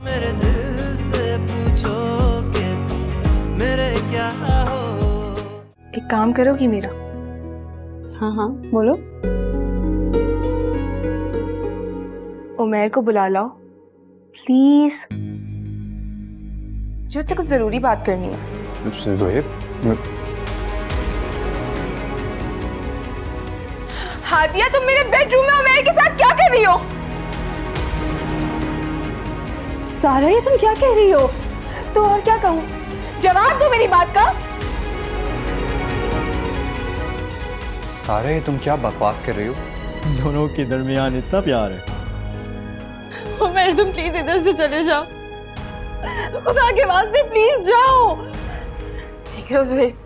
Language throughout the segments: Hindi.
मेरे दिल से पूछो कि तुम मेरे क्या हो। एक काम करोगी मेरा? हाँ हाँ बोलो। उमैर को बुला लाओ प्लीज, जो उससे कुछ जरूरी बात करनी है। हादिया, तुम मेरे बेडरूम में उमैर के साथ क्या कर रही हो? सारा ये तुम क्या कह रही हो? तो और क्या कहूँ, जवाब दो मेरी बात का। सारा ये तुम क्या बकवास कर रही हो? दोनों के दरमियान इतना प्यार है। उमैर तुम प्लीज इधर से चले जाओ, खुदा के वास्ते प्लीज जाओ। देख रहे हो ज़ुहैब,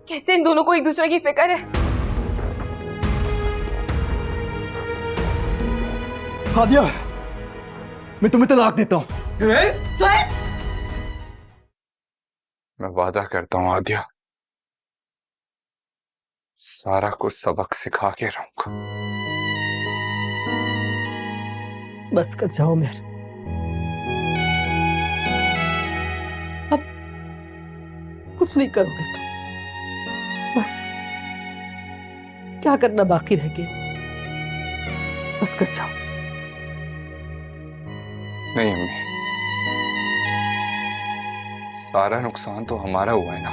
कैसे इन दोनों को एक दूसरे की फिक्र है। हादिया, मैं तुम्हें तलाक देता हूँ। मैं वादा करता हूँ आदिया, सारा कुछ सबक सिखा के रहूंगा। बस कर जाओ मेर। अब कुछ नहीं करोगे तुम, बस क्या करना बाकी रह गया, बस कर जाओ। नहीं अम्मी, सारा नुकसान तो हमारा हुआ है ना,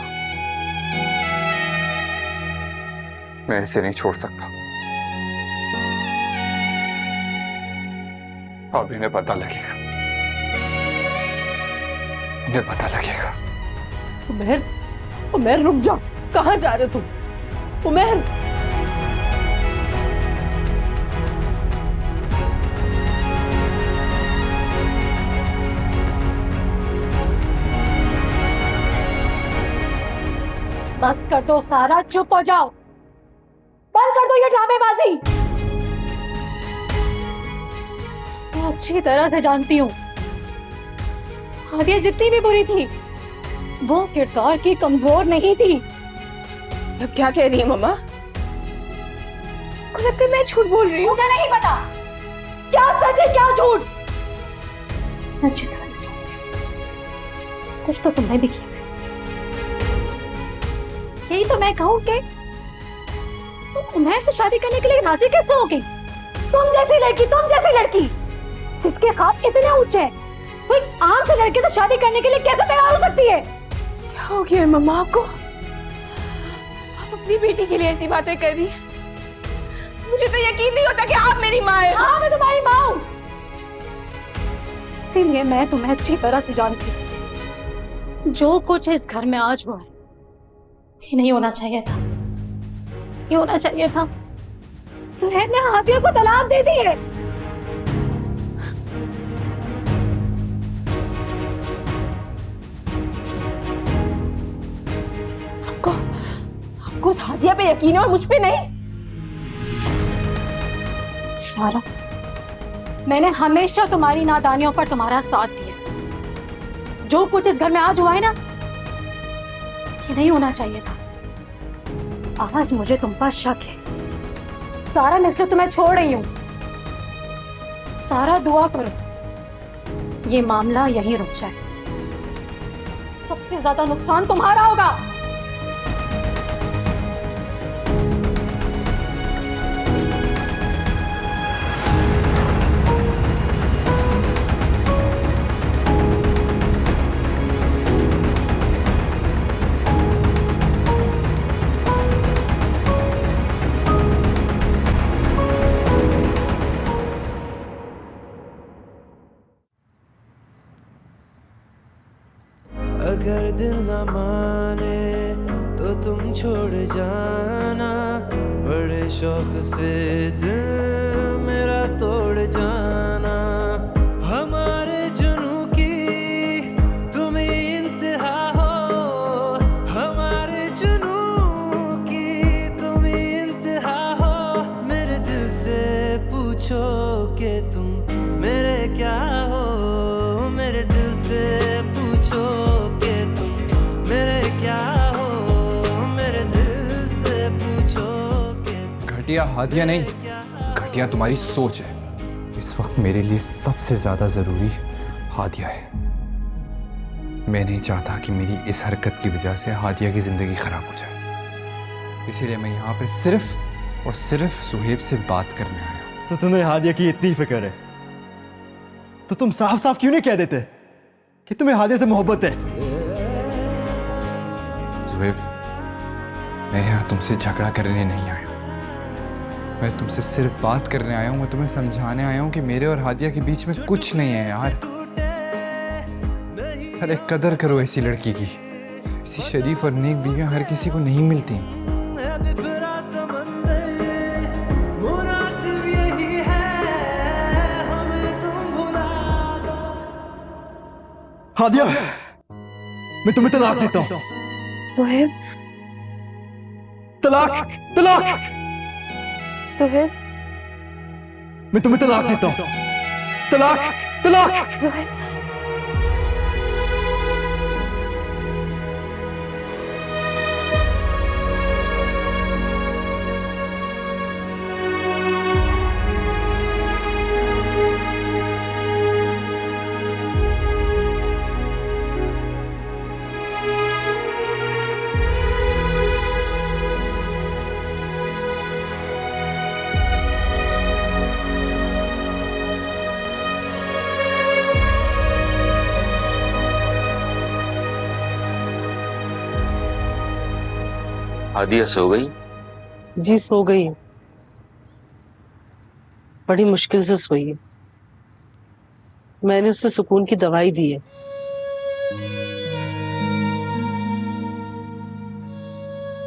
मैं इसे नहीं छोड़ सकता। अब इन्हें पता लगेगा, इन्हें पता लगेगा। उमैर, उमैर रुक जाओ, कहाँ जा रहे हो तुम? उमैर, बस कर दो सारा, चुप हो जाओ, बंद कर दो ये ड्रामेबाजी। मैं अच्छी तरह से जानती हूँ हादिया जितनी भी बुरी थी, वो किरदार की कमजोर नहीं थी। अब क्या कह रही है मम्मा? को लगता है मैं झूठ बोल रही हूँ। मुझे नहीं पता क्या सच है क्या झूठ, मैं अच्छी तरह से जानती हूँ। कुछ तो तुमने भी किया, यही तो मैं कहूँ कि तुम उमैर से शादी करने के लिए राजी कैसे हो गई? तुम जैसी लड़की जिसके ख्वाब इतने ऊंचे हैं, वो एक आम से लड़के से शादी करने के लिए कैसे तैयार हो सकती है? क्या हो गया मम्मा आपको? आप अपनी बेटी के लिए ऐसी बातें कर रही हैं। मुझे तो यकीन नहीं होता कि आप मेरी माँ हैं। हाँ मैं तुम्हारी माँ हूँ, इसीलिए मैं तुम्हें अच्छी तरह से जानती हूँ। जो कुछ इस घर में आज हुआ है, ये नहीं होना चाहिए था, ये होना चाहिए था ज़ुहैब ने हादिया को तलाक दे दी है। आपको उस हादिया पे यकीन है और मुझ पे नहीं? सारा, मैंने हमेशा तुम्हारी नादानियों पर तुम्हारा साथ दिया। जो कुछ इस घर में आज हुआ है ना, ये नहीं होना चाहिए था। आज मुझे तुम पर शक है सारा, मैं इसलिए तुम्हें छोड़ रही हूं। सारा दुआ करो ये मामला यहीं रुक जाए, सबसे ज्यादा नुकसान तुम्हारा होगा। अगर दिल न माने तो तुम छोड़ जाना, बड़े शौक से दिल मेरा तोड़ जाना। हमारे जुनू की तुम ही इंतहा हो, हमारे जुनू की तुम ही इंतहा हो। मेरे दिल से पूछो कि तुम मेरे क्या हो, मेरे दिल से पूछो कि तुम मेरे क्या हो, मेरे दिल से पूछो कि घटिया हादिया नहीं, घटिया तुम्हारी सोच है। इस वक्त मेरे लिए सबसे ज्यादा जरूरी हादिया है। मैं नहीं चाहता कि मेरी इस हरकत की वजह से हादिया की जिंदगी खराब हो जाए, इसीलिए मैं यहाँ पे सिर्फ और सिर्फ सुहेब से बात करने आया हूँ। तो तुम्हें हादिया की इतनी फिक्र है तो तुम साफ साफ क्यों नहीं कह देते कि तुम्हें हादिया से मोहब्बत है? सुहेब, मैं यहाँ तुमसे झगड़ा करने नहीं आया, मैं तुमसे सिर्फ बात करने आया हूँ। मैं तुम्हें समझाने आया हूँ कि मेरे और हादिया के बीच में कुछ नहीं है यार। अरे कदर करो ऐसी लड़की की, ऐसी शरीफ और नेक बीवियां हर किसी को नहीं मिलती। हादिया, मैं तुम्हें तलाक देता हूँ। सुहेब, तलाक, तलाक, सुहेब, मैं तुम्हें तलाक देता हूँ। तलाक, तलाक। सुहेब। हादिया सो गई? जी सो गई है, बड़ी मुश्किल से सोई है। मैंने उसे सुकून की दवाई दी है।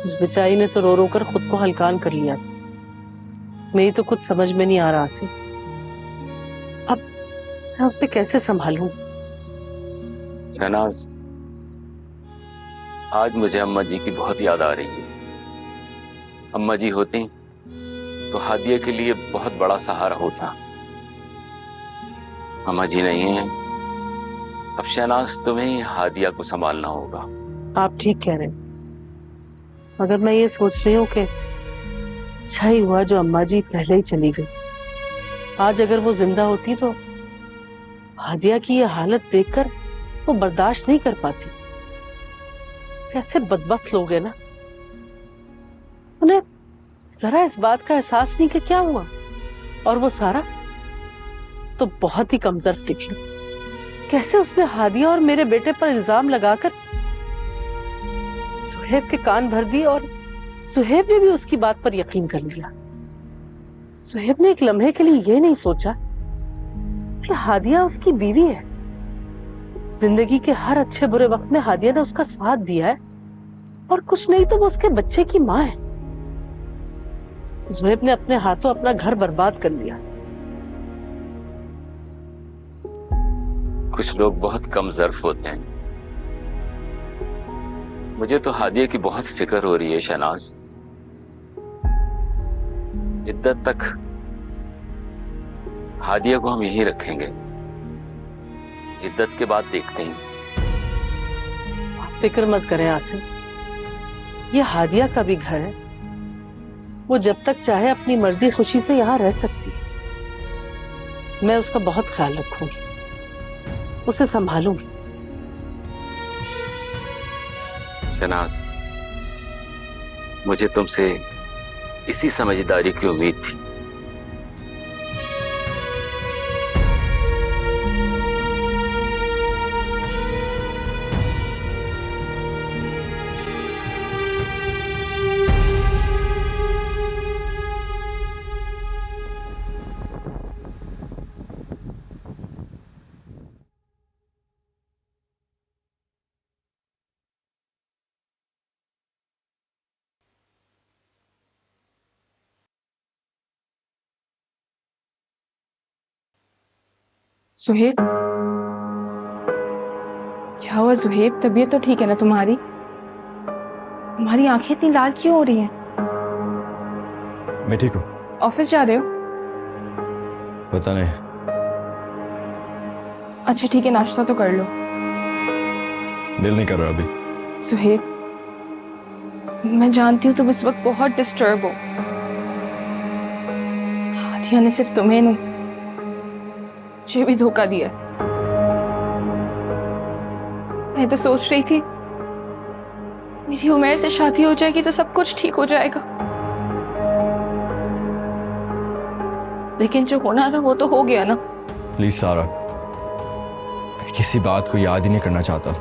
उस बेचारी ने तो रो रो कर खुद को हलकान कर लिया था। मेरी तो कुछ समझ में नहीं आ रहा सी, अब मैं उसे कैसे संभालूं? शहनाज, आज मुझे अम्मा जी की बहुत याद आ रही है। अम्मा जी होती तो हादिया के लिए बहुत बड़ा सहारा होता। अम्मा जी नहीं है, अब शहनाज तुम्हें ही हादिया को संभालना होगा। आप ठीक कह रहे हैं, मगर मैं ये सोच रही हूँ कि अच्छा ही हुआ जो अम्मा जी पहले ही चली गई। आज अगर वो जिंदा होती तो हादिया की ये हालत देखकर वो बर्दाश्त नहीं कर पाती। ऐसे बदबख्त लोग हैं ना, उन्हें जरा इस बात का एहसास नहीं कि क्या हुआ। और वो सारा तो बहुत ही कमजोर निकली। कैसे उसने हादिया और मेरे बेटे पर इल्जाम लगाकर सुहेब के कान भर दिए और सुहेब ने भी उसकी बात पर यकीन कर लिया। सुहेब ने एक लम्हे के लिए ये नहीं सोचा कि हादिया उसकी बीवी है। जिंदगी के हर अच्छे बुरे वक्त में हादिया ने उसका साथ दिया है, और कुछ नहीं तो वो उसके बच्चे की माँ है। सुहेब ने अपने हाथों अपना घर बर्बाद कर लिया। कुछ लोग बहुत कम ज़र्फ होते हैं। मुझे तो हादिया की बहुत फिक्र हो रही है शहनाज। इद्दत तक हादिया को हम यहीं रखेंगे, इद्दत के बाद देखते हैं। फिक्र मत करें आसिम, ये हादिया का भी घर है। वो जब तक चाहे अपनी मर्जी खुशी से यहाँ रह सकती है। मैं उसका बहुत ख्याल रखूंगी, उसे संभालूंगी। शहनाज, मुझे तुमसे इसी समझदारी की उम्मीद थी। सुहेब, क्या हुआ सुहेब? तबीयत तो ठीक है ना तुम्हारी? तुम्हारी आंखें इतनी लाल क्यों हो रही हैं? मैं ठीक हूँ। ऑफिस जा रहे हो? पता नहीं। अच्छा ठीक है, नाश्ता तो कर लो। दिल नहीं कर रहा अभी। सुहेब, मैं जानती हूँ तुम इस वक्त बहुत डिस्टर्ब हो। हादिया ने सिर्फ तुम्हें नहीं, मुझे भी धोखा दिया। मैं तो सोच रही थी मेरी उमर से शादी हो जाएगी तो सब कुछ ठीक हो जाएगा, लेकिन जो होना था वो तो हो गया ना। प्लीज सारा, मैं किसी बात को याद ही नहीं करना चाहता।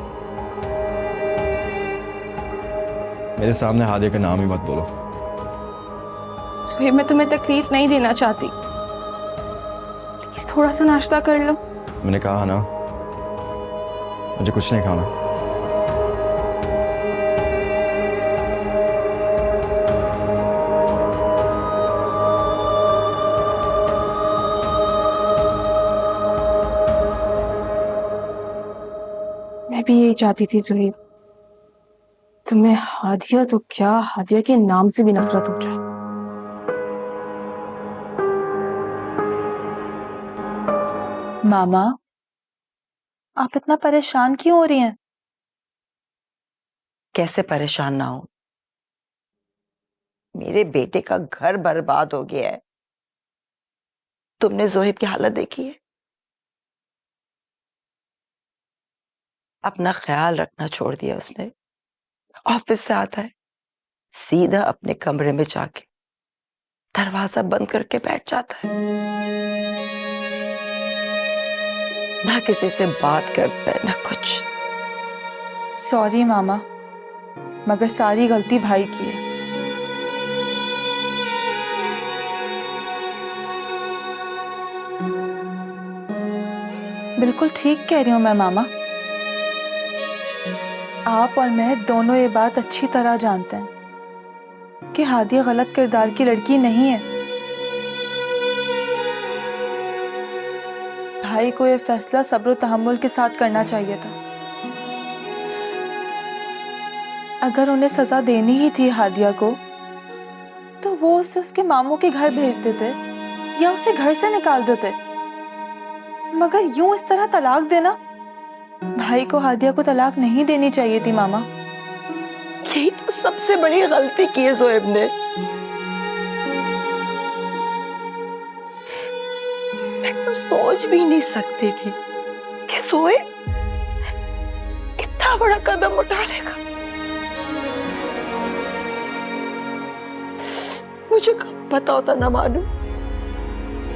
मेरे सामने हादिया का नाम ही मत बोलो। सुहेब, मैं तुम्हें तकलीफ नहीं देना चाहती, प्लीज थोड़ा सा नाश्ता कर लो। मैंने कहा ना, मुझे कुछ नहीं खाना। मैं भी यही चाहती थी सुहेब, तुम्हें हादिया तो क्या, हादिया के नाम से भी नफरत हो जाए। मामा, आप इतना परेशान क्यों हो रही हैं? कैसे परेशान ना हो? मेरे बेटे का घर बर्बाद हो गया है। तुमने जोहेब की हालत देखी है? अपना ख्याल रखना छोड़ दिया उसने। ऑफिस से आता है, सीधा अपने कमरे में जाके दरवाजा बंद करके बैठ जाता है, ना किसी से बात करता है ना कुछ। सॉरी मामा, मगर सारी गलती भाई की है। बिल्कुल ठीक कह रही हूं मैं मामा। आप और मैं दोनों ये बात अच्छी तरह जानते हैं कि हादिया गलत किरदार की लड़की नहीं है। भाई को ये फैसला सब्र तहम्मुल के साथ करना चाहिए था। अगर उन्हें सजा देनी ही थी हादिया को, तो वो उसे उसके मामू के घर भेज देते या उसे घर से निकाल देते। मगर यूं इस तरह तलाक देना, भाई को हादिया को तलाक नहीं देनी चाहिए थी मामा। यही तो सबसे बड़ी गलती की है जोहेब ने। मैं तो सोच भी नहीं सकती थी कि जोहेब इतना बड़ा कदम उठा लेगा। मुझे कब पता होता ना मालूम,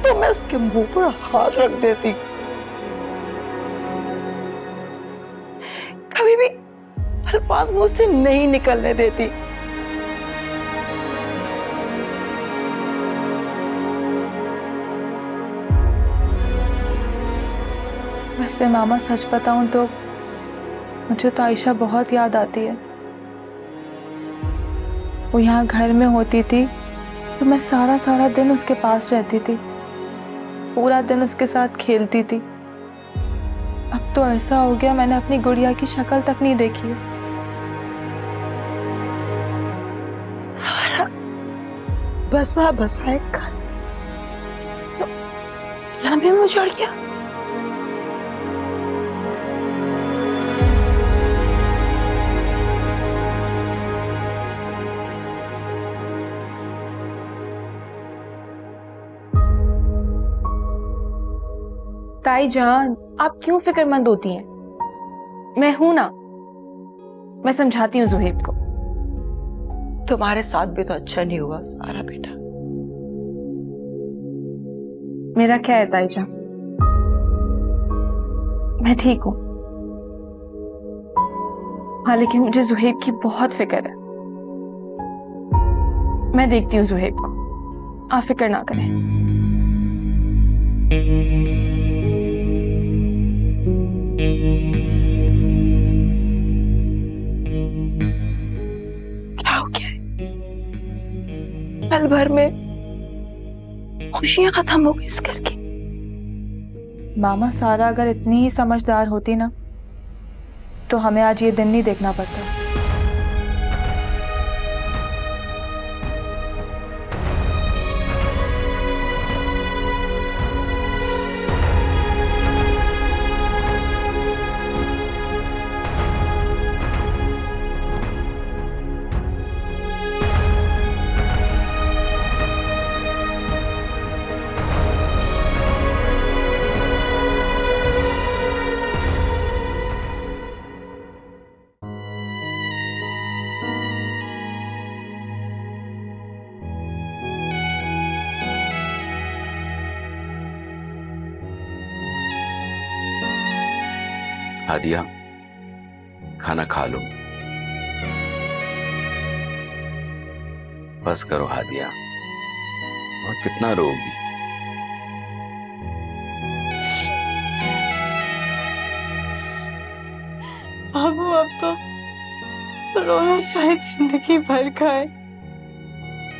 तो मैं उसके मुंह पर हाथ रख देती। कभी भी अल्फाज मुंह से नहीं निकलने देती। वैसे मामा सच बताऊं तो मुझे तो आयशा बहुत याद आती है। वो यहाँ घर में होती थी तो मैं सारा सारा दिन उसके पास रहती थी, पूरा दिन उसके साथ खेलती थी। अब तो अरसा हो गया मैंने अपनी गुड़िया की शक्ल तक नहीं देखी है। हमारा बसा बसा एक घर लम्हे में उजड़ गया। ताई जान, आप क्यों फिक्रमंद होती हैं? मैं हूं ना, मैं समझाती हूँ जुहेब को। तुम्हारे साथ भी तो अच्छा नहीं हुआ सारा बेटा। मेरा क्या है ताई जान, मैं ठीक हूं। हाँ, लेकिन मुझे जुहेब की बहुत फिक्र है। मैं देखती हूँ जुहेब को, आप फिक्र ना करें। क्या हो गया? पल भर में खुशियां खत्म हो गई इस घर की। मामा, सारा अगर इतनी ही समझदार होती ना, तो हमें आज ये दिन नहीं देखना पड़ता। हादिया, खाना खा लो। बस करो हादिया, और कितना रोगी। बाबू अब तो रोना शायद जिंदगी भर का है।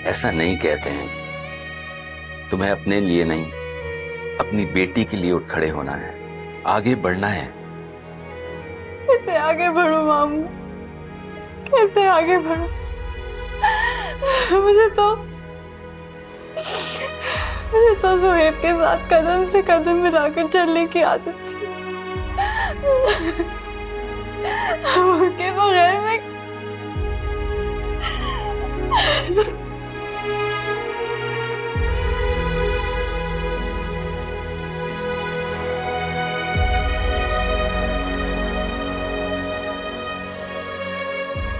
ऐसा नहीं कहते हैं। तुम्हें अपने लिए नहीं, अपनी बेटी के लिए उठ खड़े होना है, आगे बढ़ना है। कैसे आगे बढ़ूं मामू, कैसे आगे बढ़ूं? मुझे तो सुहेब के साथ कदम से कदम मिलाकर चलने की आदत थी। उनके बगैर मैं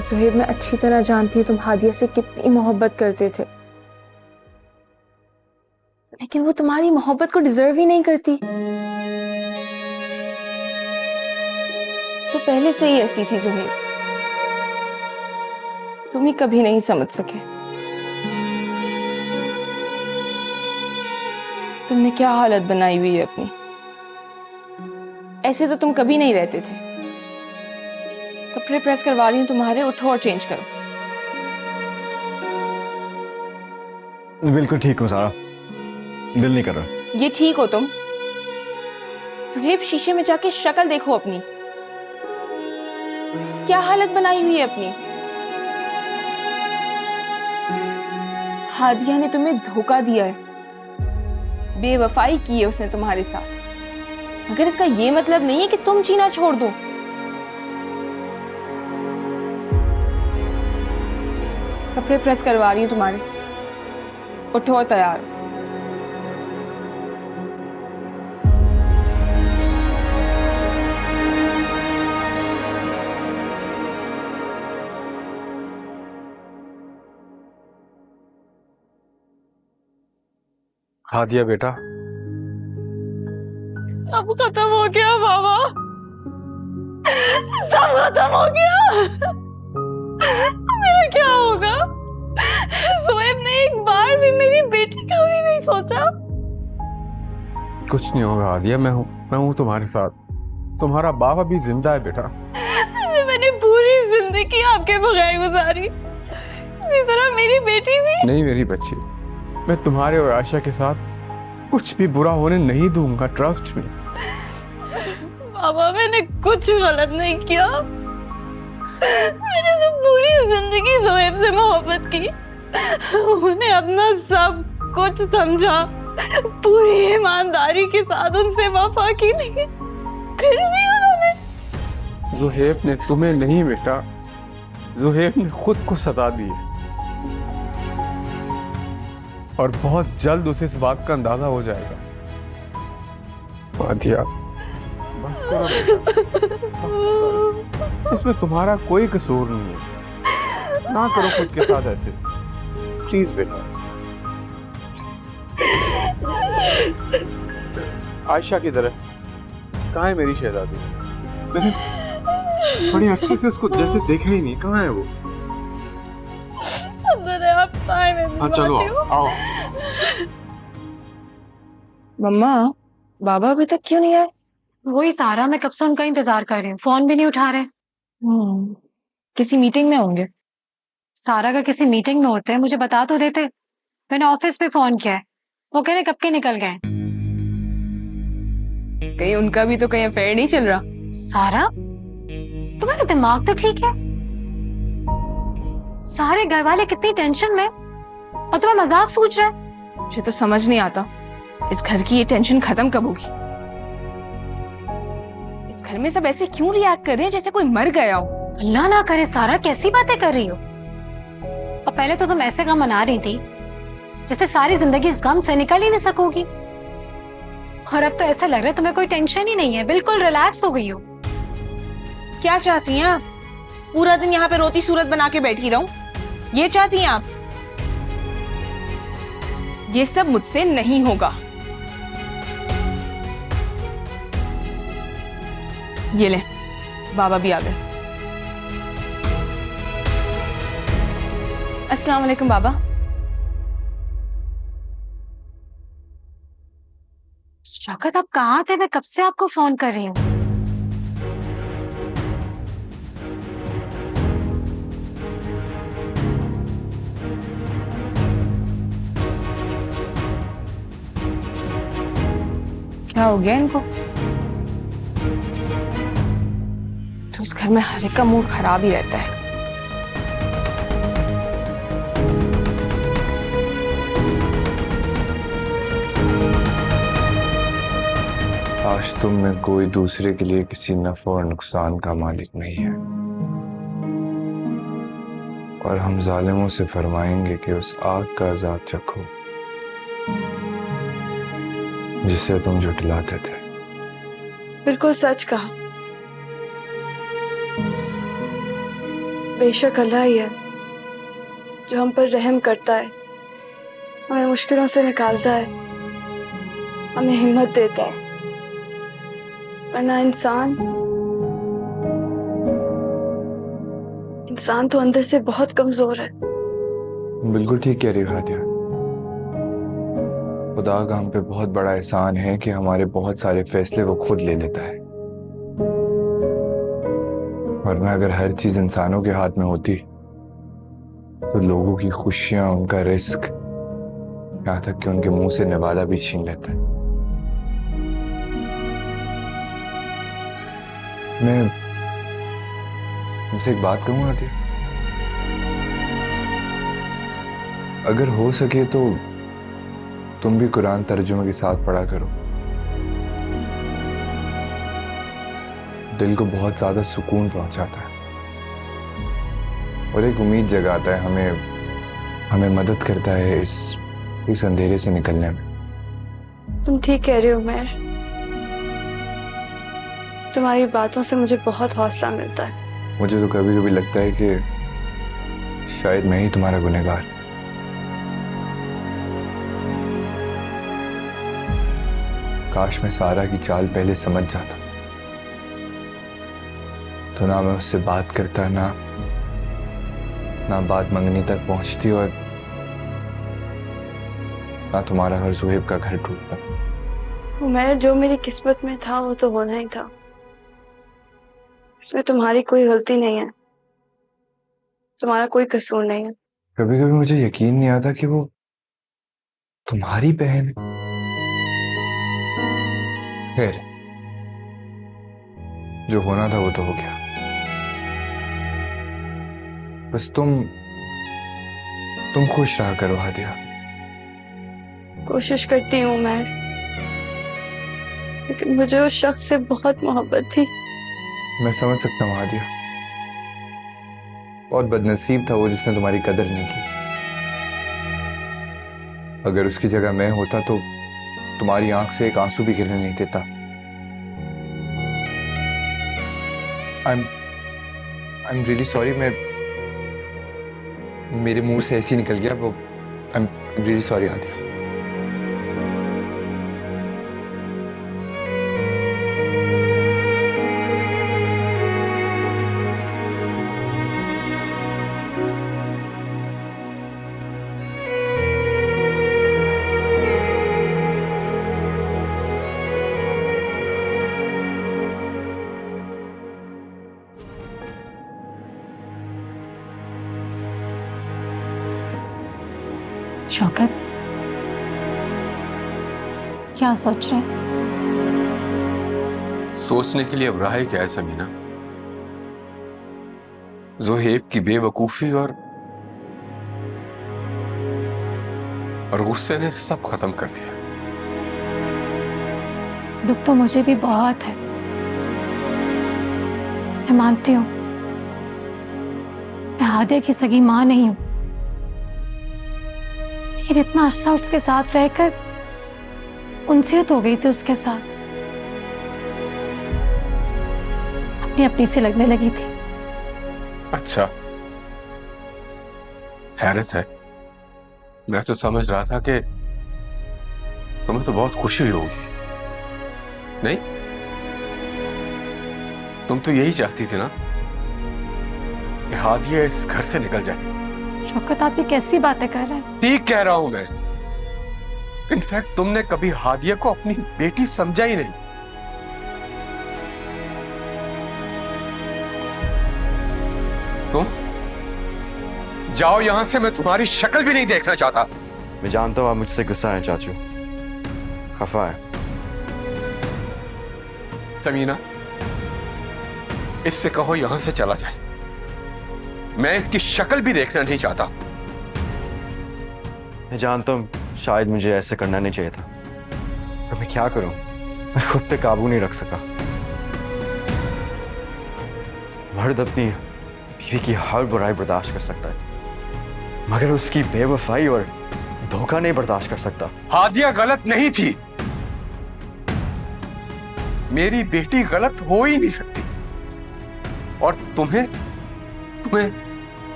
सुहेब, मैं अच्छी तरह जानती हूँ तुम हादिया से कितनी मोहब्बत करते थे, लेकिन वो तुम्हारी मोहब्बत को डिजर्व ही नहीं करती। तो पहले से ही ऐसी थी सुहेब, तुम ही कभी नहीं समझ सके। तुमने क्या हालत बनाई हुई है अपनी। ऐसे तो तुम कभी नहीं रहते थे। कपड़े प्रेस करवा रही हूँ तुम्हारे, उठो और चेंज करो। बिल्कुल ठीक हूँ सारा, दिल नहीं कर रहा। ये ठीक हो तुम? सुहेब, शीशे में जाके शक्ल देखो अपनी, क्या हालत बनाई हुई है अपनी। हादिया ने तुम्हें धोखा दिया है, बेवफाई की है उसने तुम्हारे साथ, मगर इसका ये मतलब नहीं है कि तुम जीना छोड़ दो। कपड़े प्रेस करवा रही हूँ तुम्हारे, उठो और तैयार। हादिया बेटा, सब खत्म हो गया बाबा, सब खत्म हो गया। मेरा क्या होगा? सुहेब ने एक बार भी मेरी बेटी का भी नहीं सोचा। कुछ नहीं होगा हादिया, मैं हूँ तुम्हारे साथ। तुम्हारा बाप अभी जिंदा है बेटा। मैंने पूरी जिंदगी आपके बगैर गुजारी, इसी तरह मेरी बेटी भी। नहीं मेरी बच्ची, मैं तुम्हारे और आयशा के साथ कुछ भी बुरा होने नहीं दूंगा, ट्रस्ट में। बाबा, मैंने कुछ गलत नहीं किया। मैंने तो पूरी जिंदगी सुहेब से मोहब्बत की, उन्हें अपना सब कुछ समझा, पूरी ईमानदारी के साथ उनसे वफा की, लेकिन फिर भी उन्होंने। सुहेब ने तुम्हें नहीं बेटा, सुहेब ने खुद को सता दी है, और बहुत जल्द उसे इस बात का अंदाजा हो जाएगा। हादिया, बस करो बेटा, इसमें तुम्हारा कोई कसूर नहीं है। ना करो खुद के साथ ऐसे, प्लीज बेटा। आयशा की तरह कहाँ है मेरी शहजादी? मैंने बड़े अरसे से उसको जैसे देखा ही नहीं, कहाँ है वो? अंदर है, आप आए, मैं हाँ चलो आओ। मम्मा, बाबा अभी तक क्यों नहीं आए? वही सारा, मैं कब से उनका इंतजार कर रही हूँ, फोन भी नहीं उठा रहे। किसी मीटिंग में होंगे। सारा अगर किसी मीटिंग में होते हैं मुझे बता तो देते। मैंने ऑफिस पे फोन किया है, वो कह रहे कब के निकल गए। कहीं उनका भी तो कहीं अफेयर नहीं चल रहा? सारा, तुम्हारा दिमाग तो ठीक है? सारे घर वाले कितनी टेंशन में, और तुम्हें मजाक सूझ रहा है। मुझे तो समझ नहीं आता इस घर की ये टेंशन खत्म कब होगी। इस घर में सब ऐसे क्यों रिएक्ट कर रहे हैं जैसे कोई मर गया हो? अल्लाह ना करे, सारा कैसी बातें कर रही हो। और पहले तो तुम ऐसे गम मना रही थी जैसे सारी जिंदगी इस गम से निकल ही नहीं सकोगी, और अब तो ऐसा लग रहा है तुम्हें कोई टेंशन ही नहीं है, बिल्कुल रिलैक्स हो गई हो। क्या चाहती हैं आप? पूरा दिन यहाँ पे रोती सूरत बना के बैठी रहूं? ये चाहती हैं आप? ये सब मुझसे नहीं होगा। ये ले, बाबा भी आ गए। अस्सलाम वालेकुम बाबा। शौकत, आप कहाँ थे? मैं कब से आपको फोन कर रही हूँ। क्या हो गया इनको? तो इस घर में हर एक का मूड खराब ही रहता है। आज तुम में कोई दूसरे के लिए किसी नफा और नुकसान का मालिक नहीं है, और हम जालिमों से फरमाएंगे कि उस आग का अजाब चखो जिसे तुम झुठलाते थे। बिल्कुल सच कहा। बेशक अल्लाह ही है जो हम पर रहम करता है, हमें मुश्किलों से निकालता है, हमें हिम्मत देता है, वरना इंसान तो अंदर से बहुत कमजोर है। बिल्कुल ठीक कह रही हो हादिया। खुदा का हम पे बहुत बड़ा एहसान है कि हमारे बहुत सारे फैसले वो खुद ले लेता है, वरना अगर हर चीज इंसानों के हाथ में होती तो लोगों की खुशियां, उनका रिस्क, यहां तक कि उनके मुंह से नवाला भी छीन लेता है। मैं तुमसे एक बात कहूं हादिया, अगर हो सके तो तुम भी कुरान तर्जुमे के साथ पढ़ा करो। दिल को बहुत ज्यादा सुकून पहुंचाता है और एक उम्मीद जगाता है, हमें मदद करता है इस अंधेरे से निकलने में। तुम ठीक कह रहे हो उमैर, तुम्हारी बातों से मुझे बहुत हौसला मिलता है। मुझे तो कभी कभी लगता है कि शायद मैं ही तुम्हारा गुनहगार। काश मैं सारा की चाल पहले समझ जाता, तो ना मैं उससे बात करता, ना बात मंगनी तक पहुंचती, और ना तुम्हारा हर सुहेब का घर टूटता। उमैर, जो मेरी किस्मत में था वो तो होना ही था, इसमें तुम्हारी कोई गलती नहीं है, तुम्हारा कोई कसूर नहीं है। कभी कभी मुझे यकीन नहीं आता कि वो तुम्हारी बहन है। खैर, जो होना था वो तो हो गया। बस तुम खुश रहा करो हादिया। कोशिश करती हूँ मैं, लेकिन मुझे उस शख्स से बहुत मोहब्बत थी। मैं समझ सकता हूँ हादिया, बहुत बदनसीब था वो जिसने तुम्हारी कदर नहीं की। अगर उसकी जगह मैं होता तो तुम्हारी आंख से एक आंसू भी गिरने नहीं देता। I'm really sorry, मेरे मुंह से ऐसे ही निकल गया वो। I'm really sorry Hadiya. Shaukat, क्या सोच रहे हैं? सोचने के लिए अब रहा है क्या है समीना? ज़ोहेब की बेवकूफी और गुस्से ने सब खत्म कर दिया। दुख तो मुझे भी बहुत है, मैं मानती हूँ। मैं हादिया की सगी मां नहीं हूं, लेकिन इतना अरसा उसके साथ रहकर उनसियत हो गई थी उसके साथ, अपनी अपनी सी लगने लगी थी। अच्छा, हैरत है, मैं तो समझ रहा था कि तुम्हें तो बहुत खुशी हुई होगी। नहीं, तुम तो यही चाहती थी ना कि हादिया इस घर से निकल जाए। शौकत, आप ये कैसी बातें कर रहे हैं? ठीक कह रहा हूं मैं। इनफैक्ट तुमने कभी हादिया को अपनी बेटी समझा ही नहीं। तुम जाओ यहां से, मैं तुम्हारी शक्ल भी नहीं देखना चाहता। मैं जानता हूँ आप मुझसे गुस्सा है चाचू, खफा है। समीना, इससे कहो यहां से चला जाए। मैं इसकी शक्ल भी देखना नहीं चाहता। मैं जानता हूँ शायद मुझे ऐसे करना नहीं चाहिए था, पर मैं क्या करूं, मैं खुद पे काबू नहीं रख सका। मर्द अपनी बीवी की हर बुराई बर्दाश्त कर सकता है, मगर उसकी बेवफाई और धोखा नहीं बर्दाश्त कर सकता। हादिया गलत नहीं थी, मेरी बेटी गलत हो ही नहीं सकती। और तुम्हें तुम्हें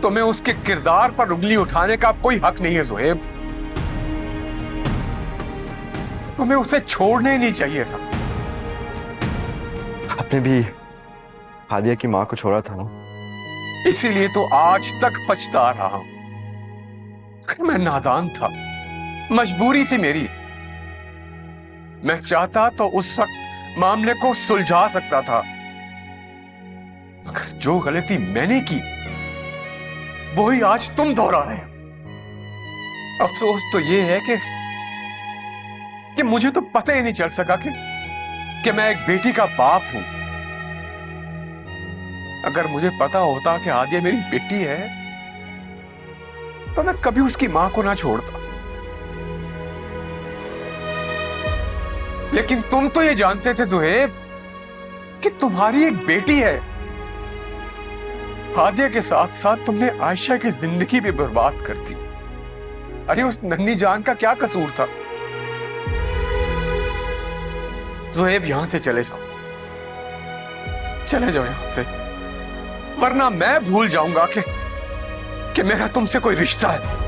तुम्हें उसके किरदार पर उंगली उठाने का कोई हक नहीं है ज़ुहैब। तुम्हें उसे छोड़ना ही नहीं चाहिए था। आपने भी हादिया की मां को छोड़ा था ना, इसीलिए तो आज तक पछता रहा हूं। मैं नादान था, मजबूरी थी मेरी। मैं चाहता तो उस वक्त मामले को सुलझा सकता था, मगर जो गलती मैंने की वही आज तुम दोहरा रहे हो। अफसोस तो यह है कि मुझे तो पता ही नहीं चल सका कि मैं एक बेटी का बाप हूं। अगर मुझे पता होता कि हादिया मेरी बेटी है तो मैं कभी उसकी मां को ना छोड़ता। लेकिन तुम तो ये जानते थे ज़ुहैब कि तुम्हारी एक बेटी है। हादिया के साथ साथ तुमने आयशा की जिंदगी भी बर्बाद कर दी। अरे उस नन्ही जान का क्या कसूर था? ज़ुहैब यहां से चले जाओ, चले जाओ यहां से, वरना मैं भूल जाऊंगा कि मेरा तुमसे कोई रिश्ता है।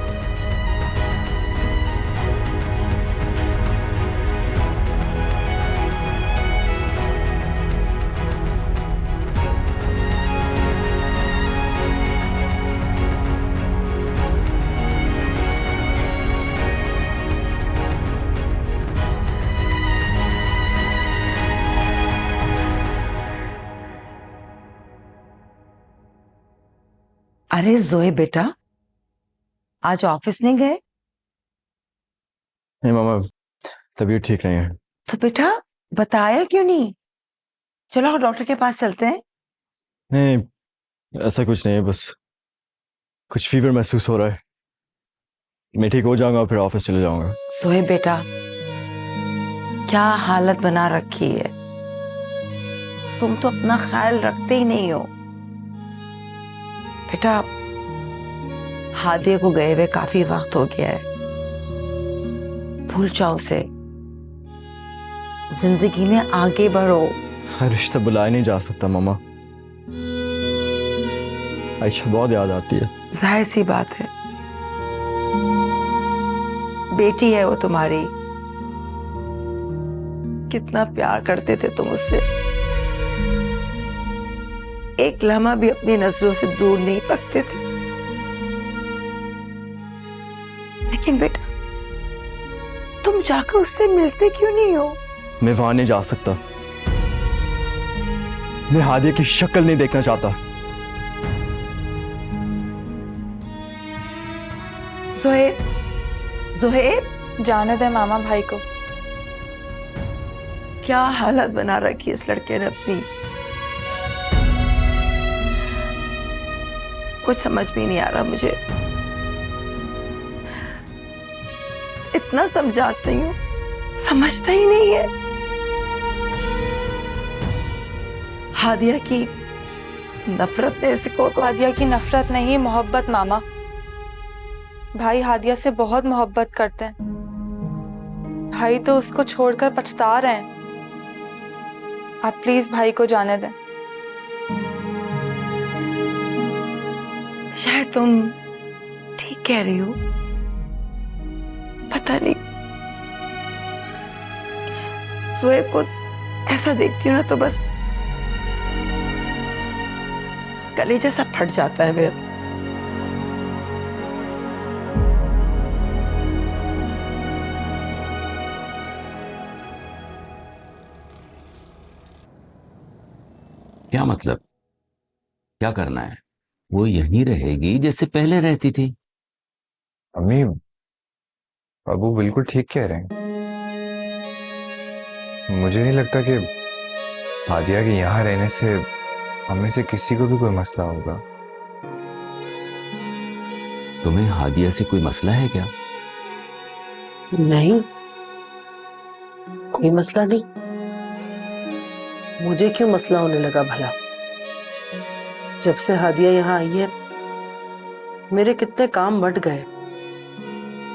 अरे जोए बेटा, आज ऑफिस नहीं गए? नहीं मामा, तबीयत ठीक नहीं है। तो बेटा बताया क्यों नहीं? चलो डॉक्टर के पास चलते हैं। नहीं, ऐसा कुछ नहीं है, बस कुछ फीवर महसूस हो रहा है। मैं ठीक हो जाऊंगा, फिर ऑफिस चले जाऊंगा। सोए बेटा, क्या हालत बना रखी है, तुम तो अपना ख्याल रखते ही नहीं हो। बेटा, हादिया को गए हुए काफी वक्त हो गया है, भूल जाओ उसे, जिंदगी में आगे बढ़ो। हर रिश्ता बुलाया नहीं जा सकता मामा, आयशा बहुत याद आती है। जाहिर सी बात है, बेटी है वो तुम्हारी, कितना प्यार करते थे तुम उससे, एक लम्हा भी अपनी नजरों से दूर नहीं रखते थे। लेकिन बेटा, तुम जाकर उससे मिलते क्यों नहीं हो? मैं वहां नहीं जा सकता, मैं हादिया की शक्ल नहीं देखना चाहता। ज़ुहैब, ज़ुहैब, जाने दे मामा भाई को। क्या हालत बना रखी इस लड़के ने अपनी, कुछ समझ में नहीं आ रहा मुझे। इतना समझाती हूँ, समझता ही नहीं है। हादिया की नफरत ने इसको, हादिया की नफरत नहीं, मोहब्बत मामा। भाई हादिया से बहुत मोहब्बत करते हैं, भाई तो उसको छोड़कर पछता रहे हैं। आप प्लीज भाई को जाने दें। शायद तुम ठीक कह रही हो, पता नहीं। ज़ुहैब को ऐसा देखती हूँ ना तो बस कलेजा सा फट जाता है मेरा। क्या मतलब? क्या करना है? वो यहीं रहेगी जैसे पहले रहती थी। अम्मी, अबू बिल्कुल ठीक कह रहे हैं। मुझे नहीं लगता कि हादिया के यहाँ रहने से हम में से किसी को भी कोई मसला होगा। तुम्हें हादिया से कोई मसला है क्या? नहीं, कोई मसला नहीं। मुझे क्यों मसला होने लगा भला? जब से हादिया यहाँ आई है मेरे कितने काम बढ़ गए।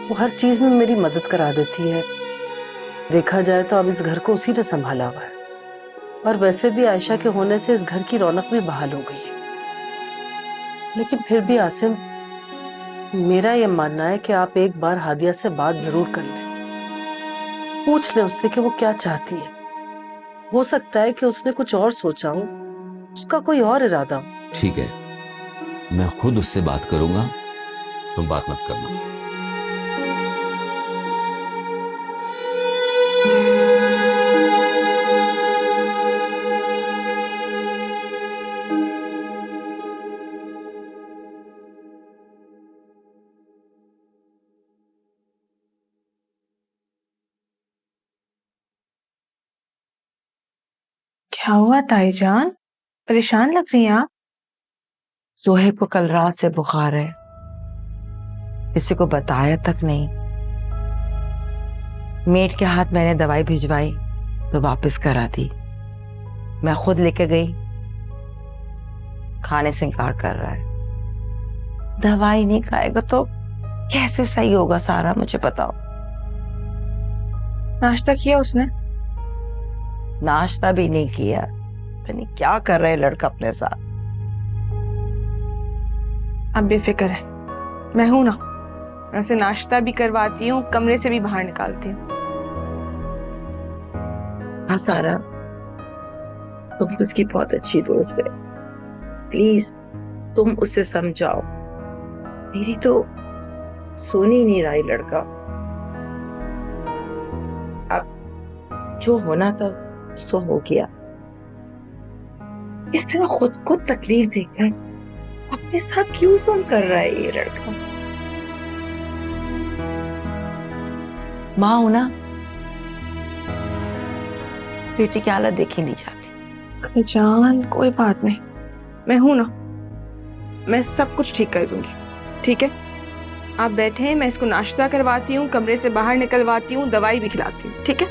वो हर चीज में मेरी मदद करा देती है। देखा जाए तो अब इस घर को उसी ने संभाला हुआ है। और वैसे भी आयशा के होने से इस घर की रौनक भी बहाल हो गई है। लेकिन फिर भी आसिम, मेरा ये मानना है कि आप एक बार हादिया से बात जरूर कर लें। पूछ लें उससे कि वो क्या चाहती है। हो सकता है कि उसने कुछ और सोचा हो, उसका कोई और इरादा हो। ठीक है, मैं खुद उससे बात करूंगा, तुम बात मत करना। क्या हुआ ताईजान, परेशान लग रही हैं आप? सुहेब को कल रात से बुखार है, किसी को बताया तक नहीं। मेड के हाथ मैंने दवाई भिजवाई तो वापस करा दी। मैं खुद लेके गई, खाने से इनकार कर रहा है। दवाई नहीं खाएगा तो कैसे सही होगा सारा, मुझे बताओ। नाश्ता किया उसने? नाश्ता भी नहीं किया। पता नहीं क्या कर रहा है लड़का अपने साथ। अब बेफिक्र है, मैं हूं ना। मैं उसे नाश्ता भी करवाती हूँ, कमरे से भी बाहर निकालती हूँ। हाँ सारा, तुम तो उसकी बहुत अच्छी दोस्त है, प्लीज तुम उसे समझाओ। मेरी तो सुन ही नहीं रहा है लड़का। अब जो होना था सो हो गया। इस तरह खुद को तकलीफ देकर अपने साथ क्यों जुल्म कर रहा है ये लड़का? माँ हूं ना, बेटी की हालत देखी नहीं जाती। जान कोई बात नहीं, मैं हूं ना। मैं सब कुछ ठीक कर दूंगी, ठीक है? आप बैठे हैं, मैं इसको नाश्ता करवाती हूँ, कमरे से बाहर निकलवाती हूँ, दवाई भी खिलाती हूँ, ठीक है?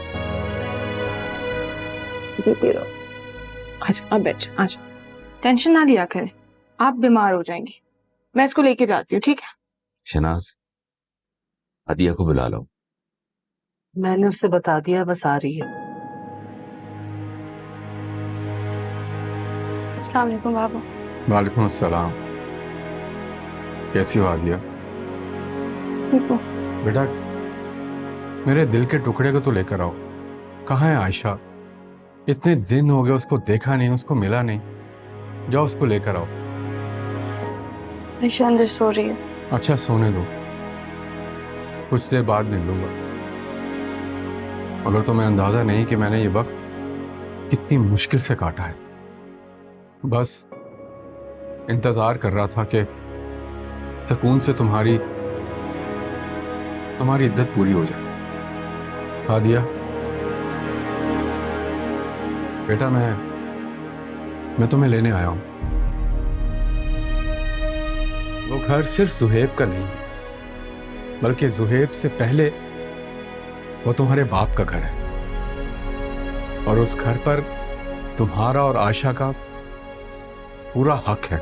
आज आप बैठ, आज टेंशन ना लिया करें, आप बीमार हो जाएंगी। मैं इसको लेके जाती हूँ, ठीक है? शनाज, हादिया को बुला लो। मैंने उसे बता दिया, बस आ रही है। अस्सलाम वालेकुम बाबा। वालेकुम अस्सलाम। कैसी हो हादिया? ठीक हो? बेटा, मेरे दिल के टुकड़े को तो लेकर आओ। कहाँ है आयशा? इतने दिन हो गए उसको देखा नहीं, उसको मिला नहीं। जाओ उसको लेकर आओ। आयशा अंदर सो रही है। अच्छा, सोने दो, कुछ देर बाद मिल लूंगा। मगर तुम्हें अंदाजा नहीं कि मैंने ये वक्त कितनी मुश्किल से काटा है। बस इंतजार कर रहा था कि सुकून से तुम्हारी इद्दत पूरी हो जाए। हादिया बेटा, मैं तुम्हें लेने आया हूं। वो घर सिर्फ जुहेब का नहीं, बल्कि जुहेब से पहले वो तुम्हारे बाप का घर है। और उस घर पर तुम्हारा और आयशा का पूरा हक है।